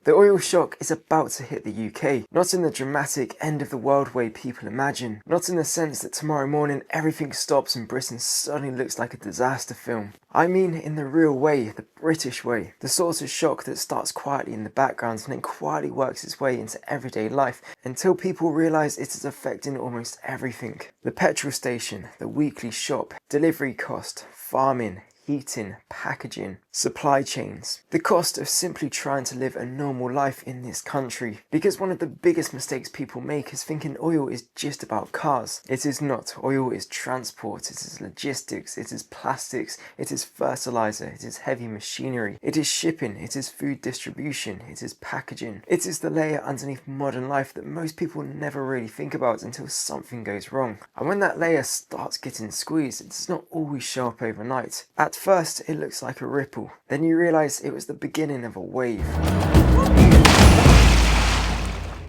The oil shock is about to hit the UK, not in the dramatic end of the world way people imagine, not in the sense that tomorrow morning everything stops and Britain suddenly looks like a disaster film. I mean in the real way, the British way, the sort of shock that starts quietly in the background and then quietly works its way into everyday life until people realise it is affecting almost everything. The petrol station, the weekly shop, delivery cost, farming, heating, packaging, supply chains. The cost of simply trying to live a normal life in this country. Because one of the biggest mistakes people make is thinking oil is just about cars. It is not. Oil is transport, it is logistics, it is plastics, it is fertilizer, it is heavy machinery, it is shipping, it is food distribution, it is packaging. It is the layer underneath modern life that most people never really think about until something goes wrong. And when that layer starts getting squeezed, it does not always show up overnight. At first, it looks like a ripple. Then you realise it was the beginning of a wave.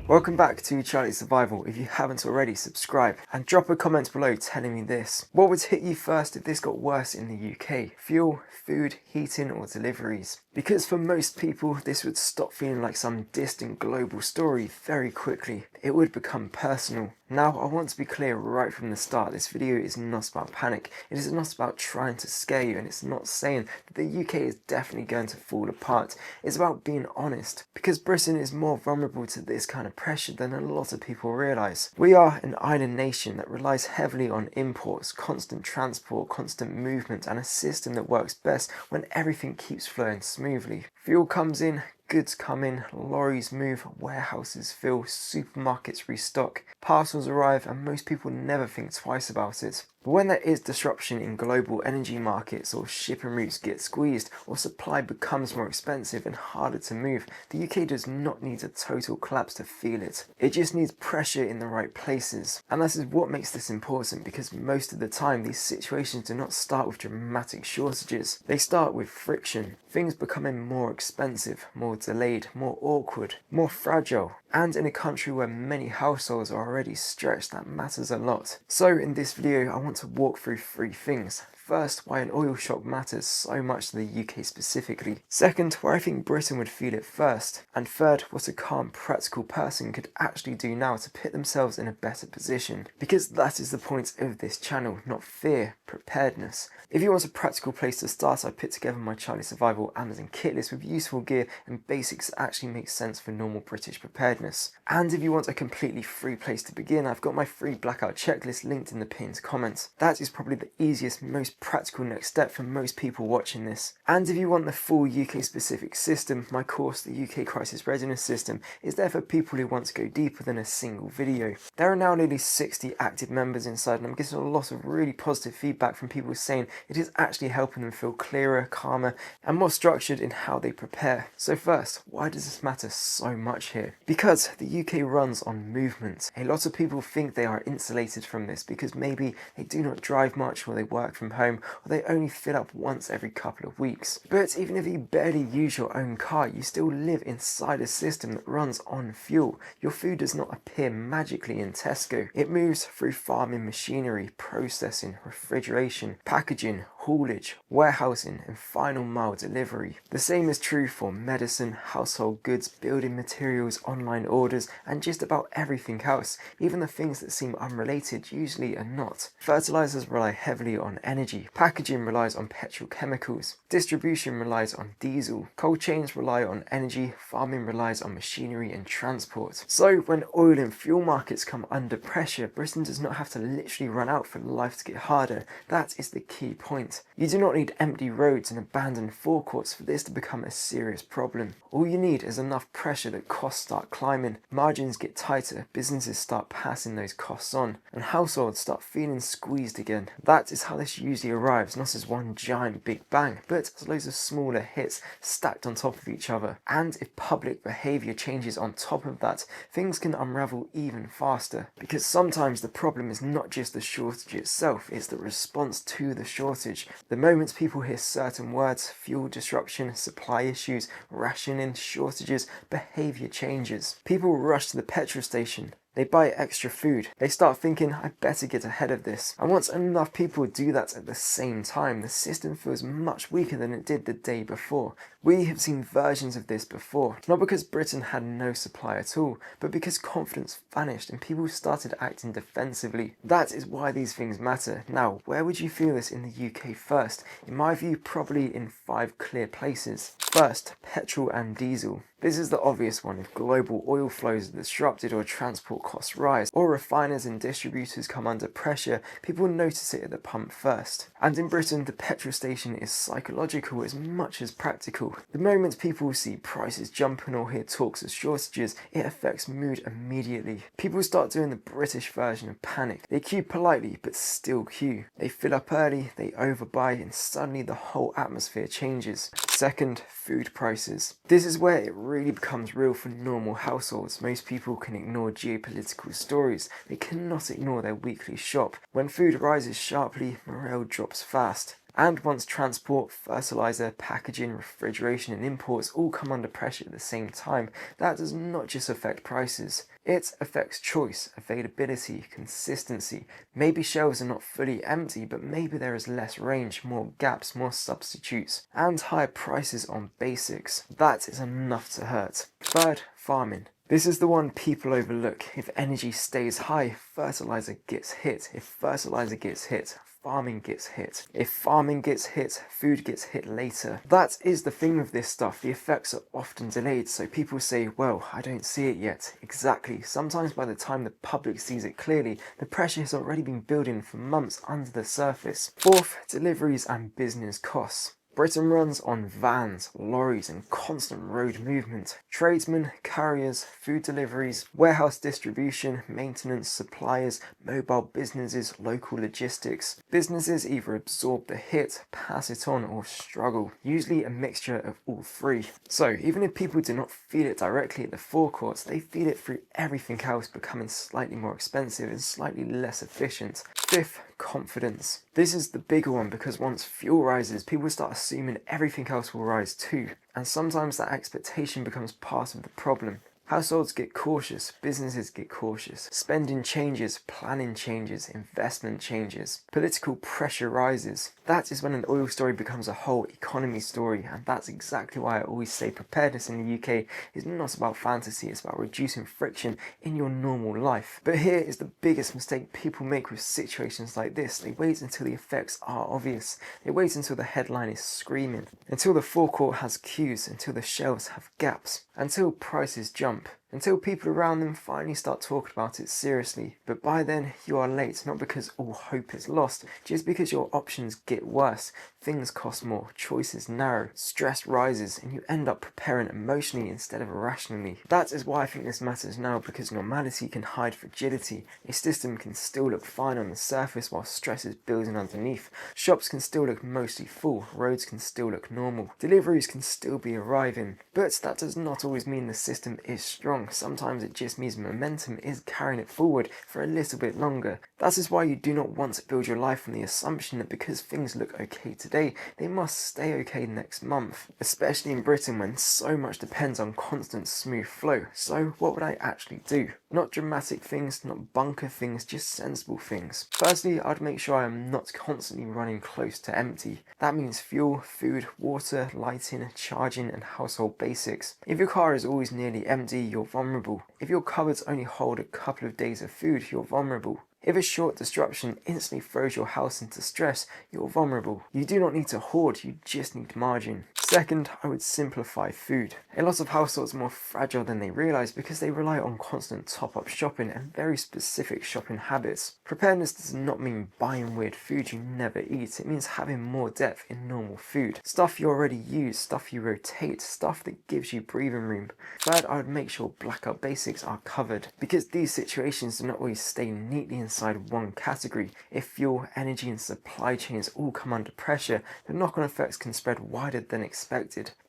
Welcome back to Charlie's Survival. If you haven't already, subscribe and drop a comment below telling me this. What would hit you first if this got worse in the UK? Fuel, food, heating or deliveries? Because for most people, this would stop feeling like some distant global story very quickly. It would become personal. Now, I want to be clear right from the start, this video is not about panic. It is not about trying to scare you, and it's not saying that the UK is definitely going to fall apart. It's about being honest, because Britain is more vulnerable to this kind of pressure than a lot of people realise. We are an island nation that relies heavily on imports, constant transport, constant movement, and a system that works best when everything keeps flowing smoothly. Fuel comes in, goods come in, lorries move, warehouses fill, supermarkets restock, parcels arrive, and most people never think twice about it. But when there is disruption in global energy markets, or shipping routes get squeezed, or supply becomes more expensive and harder to move, the UK does not need a total collapse to feel it. It just needs pressure in the right places. And this is what makes this important, because most of the time these situations do not start with dramatic shortages. They start with friction, things becoming more expensive, more delayed, more awkward, more fragile. And in a country where many households are already stretched, that matters a lot. So in this video, I want to walk through 3 things. First, why an oil shock matters so much to the UK specifically. Second, where I think Britain would feel it first. And third, what a calm, practical person could actually do now to put themselves in a better position. Because that is the point of this channel, not fear, preparedness. If you want a practical place to start, I put together my Charlie Survival Amazon kit list with useful gear and basics that actually make sense for normal British preparedness. And if you want a completely free place to begin, I've got my free blackout checklist linked in the pinned comment. That is probably the easiest, most practical next step for most people watching this. And if you want the full UK specific system, my course, the UK Crisis Readiness System, is there for people who want to go deeper than a single video. There are now nearly 60 active members inside, and I'm getting a lot of really positive feedback from people saying it is actually helping them feel clearer, calmer, and more structured in how they prepare. So first, why does this matter so much here? Because the UK runs on movement. A lot of people think they are insulated from this because maybe they do not drive much, or they work from home, or they only fill up once every couple of weeks. But even if you barely use your own car, you still live inside a system that runs on fuel. Your food does not appear magically in Tesco. It moves through farming machinery, processing, refrigeration, packaging, haulage, warehousing, and final mile delivery. The same is true for medicine, household goods, building materials, online orders, and just about everything else. Even the things that seem unrelated usually are not. Fertilizers rely heavily on energy. Packaging relies on petrochemicals. Distribution relies on diesel. Cold chains rely on energy. Farming relies on machinery and transport. So when oil and fuel markets come under pressure, Britain does not have to literally run out for life to get harder. That is the key point. You do not need empty roads and abandoned forecourts for this to become a serious problem. All you need is enough pressure that costs start climbing, margins get tighter, businesses start passing those costs on, and households start feeling squeezed again. That is how this usually arrives, not as one giant big bang, but as loads of smaller hits stacked on top of each other. And if public behaviour changes on top of that, things can unravel even faster. Because sometimes the problem is not just the shortage itself, it's the response to the shortage. The moment people hear certain words, fuel disruption, supply issues, rationing, shortages, behaviour changes. People rush to the petrol station. They buy extra food. They start thinking, I better get ahead of this. And once enough people do that at the same time, the system feels much weaker than it did the day before. We have seen versions of this before, not because Britain had no supply at all, but because confidence vanished and people started acting defensively. That is why these things matter. Now, where would you feel this in the UK first? In my view, probably in 5 clear places. First, petrol and diesel. This is the obvious one. If global oil flows are disrupted or transport costs rise, or refiners and distributors come under pressure, people notice it at the pump first. And in Britain, the petrol station is psychological as much as practical. The moment people see prices jumping or hear talks of shortages, it affects mood immediately. People start doing the British version of panic. They queue politely, but still queue. They fill up early, they overbuy, and suddenly the whole atmosphere changes. Second, food prices. This is where it really becomes real for normal households. Most people can ignore geopolitical stories. They cannot ignore their weekly shop. When food rises sharply, morale drops fast. And once transport, fertiliser, packaging, refrigeration and imports all come under pressure at the same time, that does not just affect prices. It affects choice, availability, consistency. Maybe shelves are not fully empty, but maybe there is less range, more gaps, more substitutes, and higher prices on basics. That is enough to hurt. Third, farming. This is the one people overlook. If energy stays high, fertiliser gets hit. If fertiliser gets hit, farming gets hit. If farming gets hit, food gets hit later. That is the thing with this stuff. The effects are often delayed, so people say, well, I don't see it yet. Exactly. Sometimes by the time the public sees it clearly, the pressure has already been building for months under the surface. Fourth, deliveries and business costs. Britain runs on vans, lorries and constant road movement. Tradesmen, carriers, food deliveries, warehouse distribution, maintenance, suppliers, mobile businesses, local logistics. Businesses either absorb the hit, pass it on or struggle, usually a mixture of all three. So even if people do not feel it directly at the forecourts, they feel it through everything else becoming slightly more expensive and slightly less efficient. Fifth, confidence. This is the bigger one because once fuel rises, people start assuming everything else will rise too. And sometimes that expectation becomes part of the problem. Households get cautious, businesses get cautious, spending changes, planning changes, investment changes, political pressure rises. That is when an oil story becomes a whole economy story, and that's exactly why I always say preparedness in the UK is not about fantasy, it's about reducing friction in your normal life. But here is the biggest mistake people make with situations like this. They wait until the effects are obvious. They wait until the headline is screaming, until the forecourt has queues, until the shelves have gaps, until prices jump, until people around them finally start talking about it seriously. But by then, you are late, not because all hope is lost, just because your options get worse. Things cost more, choices narrow, stress rises, and you end up preparing emotionally instead of rationally. That is why I think this matters now, because normality can hide fragility. A system can still look fine on the surface while stress is building underneath. Shops can still look mostly full, roads can still look normal, deliveries can still be arriving. But that does not always mean the system is strong. Sometimes it just means momentum is carrying it forward for a little bit longer. That is why you do not want to build your life on the assumption that because things look okay today, they must stay okay next month. Especially in Britain when so much depends on constant smooth flow. So what would I actually do? Not dramatic things, not bunker things, just sensible things. Firstly, I'd make sure I am not constantly running close to empty. That means fuel, food, water, lighting, charging and household basics. If your car is always nearly empty, you're vulnerable. If your cupboards only hold a couple of days of food, you're vulnerable. If a short disruption instantly throws your house into stress, you're vulnerable. You do not need to hoard, you just need margin. Second, I would simplify food. A lot of households are more fragile than they realise because they rely on constant top-up shopping and very specific shopping habits. Preparedness does not mean buying weird food you never eat, it means having more depth in normal food. Stuff you already use, stuff you rotate, stuff that gives you breathing room. Third, I would make sure blackout basics are covered, because these situations do not always stay neatly inside one category. If fuel, energy and supply chains all come under pressure, the knock-on effects can spread wider than expected.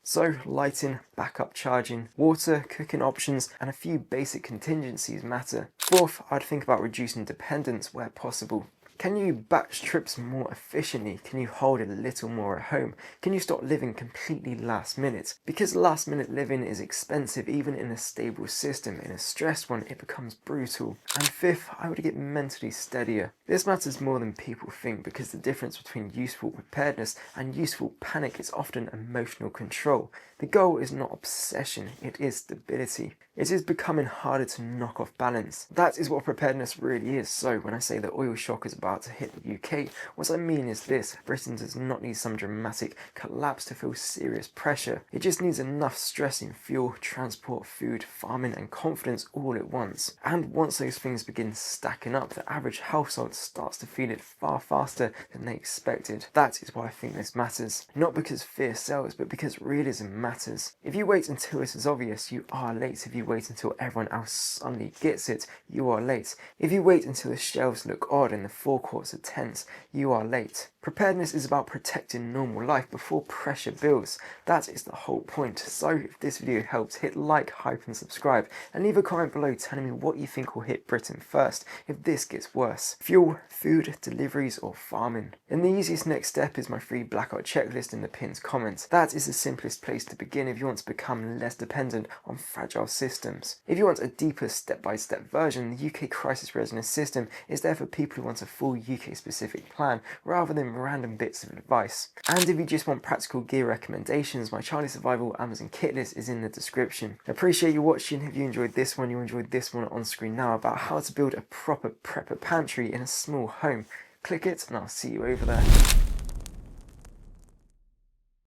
So lighting, backup charging, water, cooking options and a few basic contingencies matter. Fourth, I'd think about reducing dependence where possible. Can you batch trips more efficiently? Can you hold a little more at home? Can you stop living completely last minute? Because last minute living is expensive even in a stable system. In a stressed one, it becomes brutal. And fifth, I would get mentally steadier. This matters more than people think because the difference between useful preparedness and useful panic is often emotional control. The goal is not obsession, it is stability. It is becoming harder to knock off balance. That is what preparedness really is. So when I say the oil shock is about to hit the UK, what I mean is this: Britain does not need some dramatic collapse to feel serious pressure. It just needs enough stress in fuel, transport, food, farming and confidence all at once. And once those things begin stacking up, the average household starts to feel it far faster than they expected. That is why I think this matters. Not because fear sells, but because realism matters. If you wait until it is obvious, you are late. If you wait until everyone else suddenly gets it, you are late. If you wait until the shelves look odd and the forecourts are tense, you are late. Preparedness is about protecting normal life before pressure builds. That is the whole point. So if this video helped, hit like, hype and subscribe, and leave a comment below telling me what you think will hit Britain first if this gets worse: fuel, food, deliveries or farming. And the easiest next step is my free blackout checklist in the pinned comments. That is the simplest place to begin if you want to become less dependent on fragile systems. If you want a deeper step-by-step version, the UK Crisis Readiness System is there for people who want a full UK specific plan rather than random bits of advice. And if you just want practical gear recommendations, my Charlie Survival Amazon kit list is in the description. I appreciate you watching. If you enjoyed this one, you enjoyed this one on screen now about how to build a proper prepper pantry in a small home. Click it and I'll see you over there.